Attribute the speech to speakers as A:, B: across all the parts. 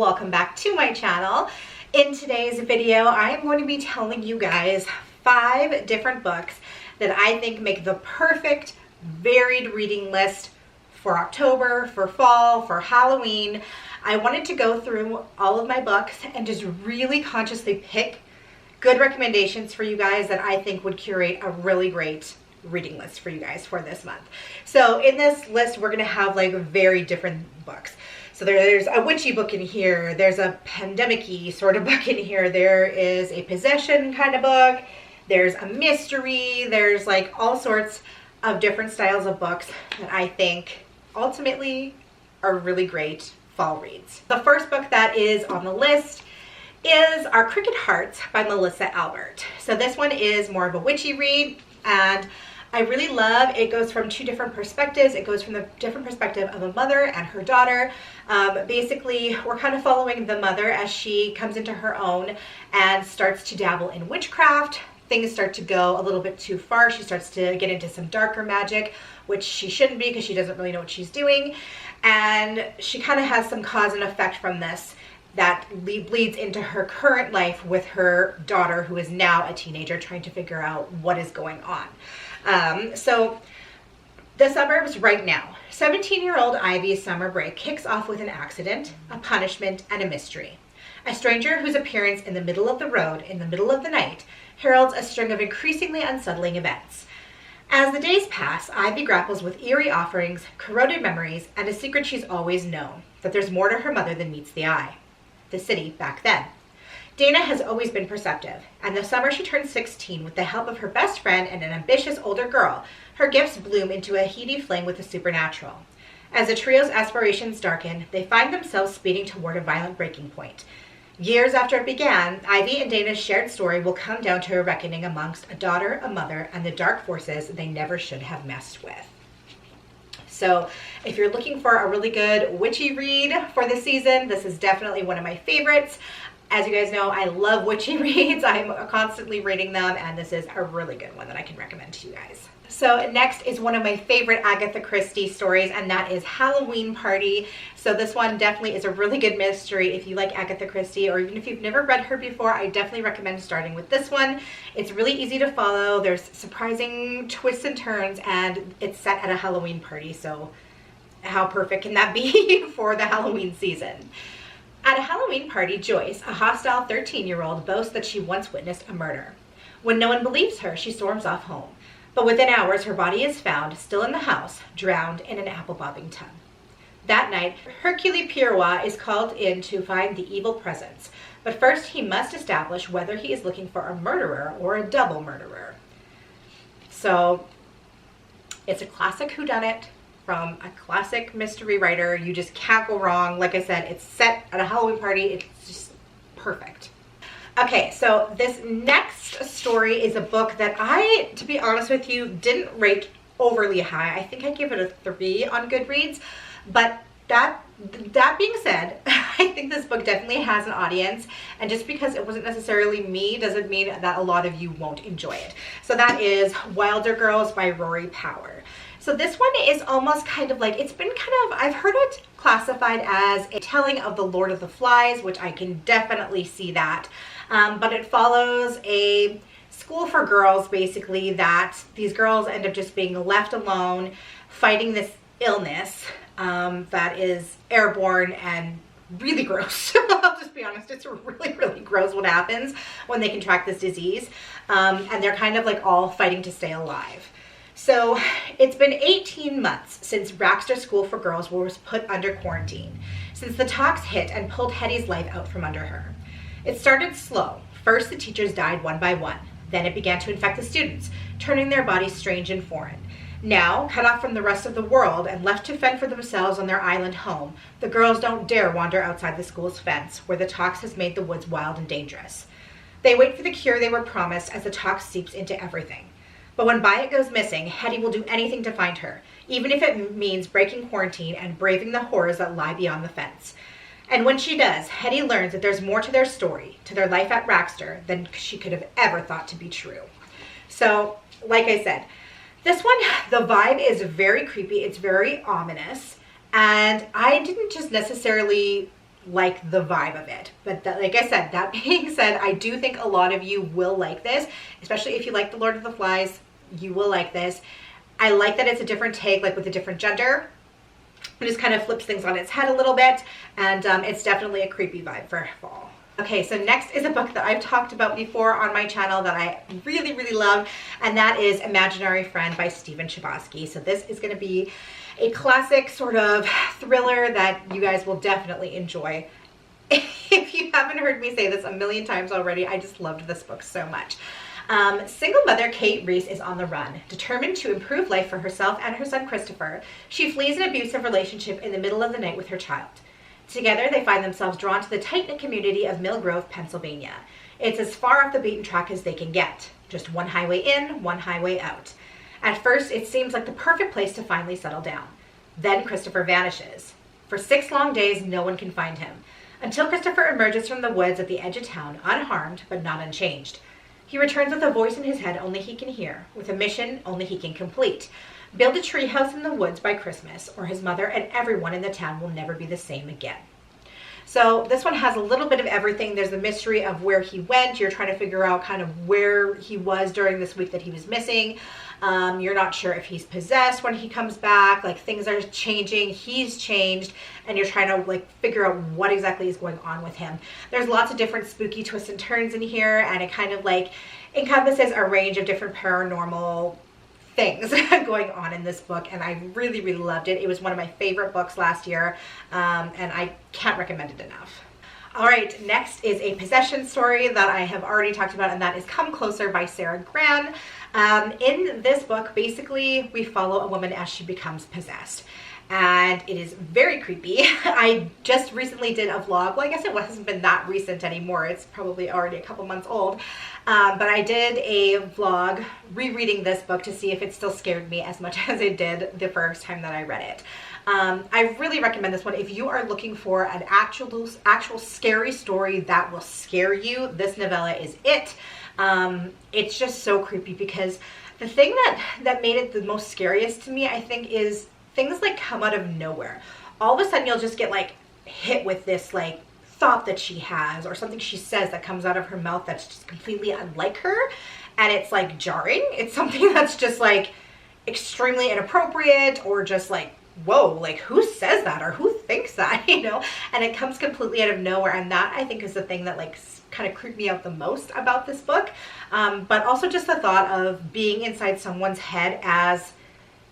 A: welcome back to my channel. In today's video, I am going to be telling you guys 5 different books that I think make the perfect varied reading list for October, for fall, for Halloween. I wanted to go through all of my books and just really consciously pick good recommendations for you guys that I think would curate a really great reading list for you guys for this month. So in this list, we're gonna have like very different books. So there's a witchy book in here, there's a pandemic-y sort of book in here, there is a possession kind of book, there's a mystery, there's like all sorts of different styles of books that I think ultimately are really great fall reads. The first book that is on the list is Our Cricket Hearts by Melissa Albert. So this one is more of a witchy read, and I really love it. Goes from 2 different perspectives. It goes from the different perspective of a mother and her daughter. Basically, we're kind of following the mother as she comes into her own and starts to dabble in witchcraft. Things start to go a little bit too far. She starts to get into some darker magic, which she shouldn't be because she doesn't really know what she's doing. And she kind of has some cause and effect from this that bleeds into her current life with her daughter, who is now a teenager, trying to figure out what is going on. So the suburbs right now. 17-year-old Ivy's summer break kicks off with an accident, a punishment, and a mystery. A stranger whose appearance in the middle of the road in the middle of the night heralds a string of increasingly unsettling events. As the days pass, Ivy grapples with eerie offerings, corroded memories, and a secret she's always known, that there's more to her mother than meets the eye. The city back then. Dana has always been perceptive, and the summer she turns 16 with the help of her best friend and an ambitious older girl, her gifts bloom into a heady fling with the supernatural. As the trio's aspirations darken, they find themselves speeding toward a violent breaking point. Years after it began, Ivy and Dana's shared story will come down to a reckoning amongst a daughter, a mother, and the dark forces they never should have messed with. So if you're looking for a really good witchy read for the season, this is definitely one of my favorites. As you guys know, I love witchy reads. I'm constantly reading them, and this is a really good one that I can recommend to you guys. So next is one of my favorite Agatha Christie stories, and that is Halloween Party. So this one definitely is a really good mystery. If you like Agatha Christie, or even if you've never read her before, I definitely recommend starting with this one. It's really easy to follow. There's surprising twists and turns, and it's set at a Halloween party. So how perfect can that be for the Halloween season? At a Halloween party, Joyce, a hostile 13-year-old, boasts that she once witnessed a murder. When no one believes her, she storms off home. But within hours, her body is found, still in the house, drowned in an apple-bobbing tub. That night, Hercule Poirot is called in to find the evil presence. But first, he must establish whether he is looking for a murderer or a double murderer. So, it's a classic whodunit from a classic mystery writer. You just can't go wrong. Like I said, it's set at a Halloween party. It's just perfect. Okay, so this next story is a book that I, to be honest with you, didn't rate overly high. I think I gave it a 3 on Goodreads. But that being said, I think this book definitely has an audience. And just because it wasn't necessarily me doesn't mean that a lot of you won't enjoy it. So that is Wilder Girls by Rory Power. So this one is almost kind of like, it's been kind of, I've heard it classified as a telling of the Lord of the Flies, which I can definitely see that. But it follows a school for girls, basically, that these girls end up just being left alone, fighting this illness that is airborne and really gross. I'll just be honest, it's really, really gross what happens when they contract this disease. And they're kind of like all fighting to stay alive. So it's been 18 months since Baxter School for Girls was put under quarantine, since the talks hit and pulled Hetty's life out from under her. It started slow. First, the teachers died one by one. Then it began to infect the students, turning their bodies strange and foreign. Now, cut off from the rest of the world and left to fend for themselves on their island home, the girls don't dare wander outside the school's fence, where the tox has made the woods wild and dangerous. They wait for the cure they were promised as the tox seeps into everything. But when Byatt goes missing, Hetty will do anything to find her, even if it means breaking quarantine and braving the horrors that lie beyond the fence. And when she does, Hetty learns that there's more to their story, to their life at Baxter, than she could have ever thought to be true. So, like I said, this one, the vibe is very creepy. It's very ominous. And I didn't just necessarily like the vibe of it. But that, like I said, that being said, I do think a lot of you will like this, especially if you like The Lord of the Flies, you will like this. I like that it's a different take, like with a different gender. It just kind of flips things on its head a little bit, and it's definitely a creepy vibe for fall. Okay, so next is a book that I've talked about before on my channel that I really, really love, and that is Imaginary Friend by Stephen Chbosky. So this is going to be a classic sort of thriller that you guys will definitely enjoy. If you haven't heard me say this a million times already, I just loved this book so much. Single mother Kate Reese is on the run. Determined to improve life for herself and her son Christopher, she flees an abusive relationship in the middle of the night with her child. Together, they find themselves drawn to the tight-knit community of Mill Grove, Pennsylvania. It's as far off the beaten track as they can get. Just one highway in, one highway out. At first, it seems like the perfect place to finally settle down. Then Christopher vanishes. For 6 long days, no one can find him, until Christopher emerges from the woods at the edge of town, unharmed but not unchanged. He returns with a voice in his head only he can hear, with a mission only he can complete. Build a treehouse in the woods by Christmas, or his mother and everyone in the town will never be the same again. So this one has a little bit of everything. There's the mystery of where he went. You're trying to figure out kind of where he was during this week that he was missing. You're not sure if he's possessed when he comes back. Like, things are changing. He's changed. And you're trying to like figure out what exactly is going on with him. There's lots of different spooky twists and turns in here. And it kind of like encompasses a range of different paranormal things going on in this book, and I really, really loved it. It was one of my favorite books last year, and I can't recommend it enough. All right, next is a possession story that I have already talked about, and that is Come Closer by Sarah Gran. In this book, basically, we follow a woman as she becomes possessed. And it is very creepy. I just recently did a vlog. Well, I guess it hasn't been that recent anymore. It's probably already a couple months old. But I did a vlog rereading this book to see if it still scared me as much as it did the first time that I read it. I really recommend this one. If you are looking for an actual scary story that will scare you, this novella is it. It's just so creepy because the thing that made it the most scariest to me, I think, is things like come out of nowhere. All of a sudden you'll just get like hit with this like thought that she has, or something she says that comes out of her mouth that's just completely unlike her, and it's like jarring. It's something that's just like extremely inappropriate, or just like, whoa, like who says that, or who thinks that, you know? And it comes completely out of nowhere, and that I think is the thing that like kind of creeped me out the most about this book. But also just the thought of being inside someone's head as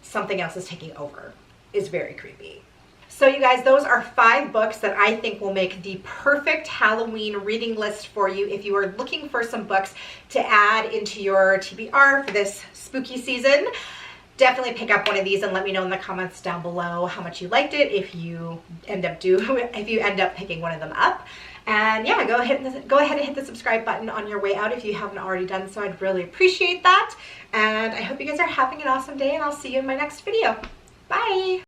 A: something else is taking over is very creepy. So you guys, those are 5 books that I think will make the perfect Halloween reading list for you if you are looking for some books to add into your TBR for this spooky season. Definitely pick up one of these and let me know in the comments down below how much you liked it if you end up picking one of them up. And yeah, go ahead and hit the subscribe button on your way out if you haven't already done so. I'd really appreciate that. And I hope you guys are having an awesome day, and I'll see you in my next video. Bye!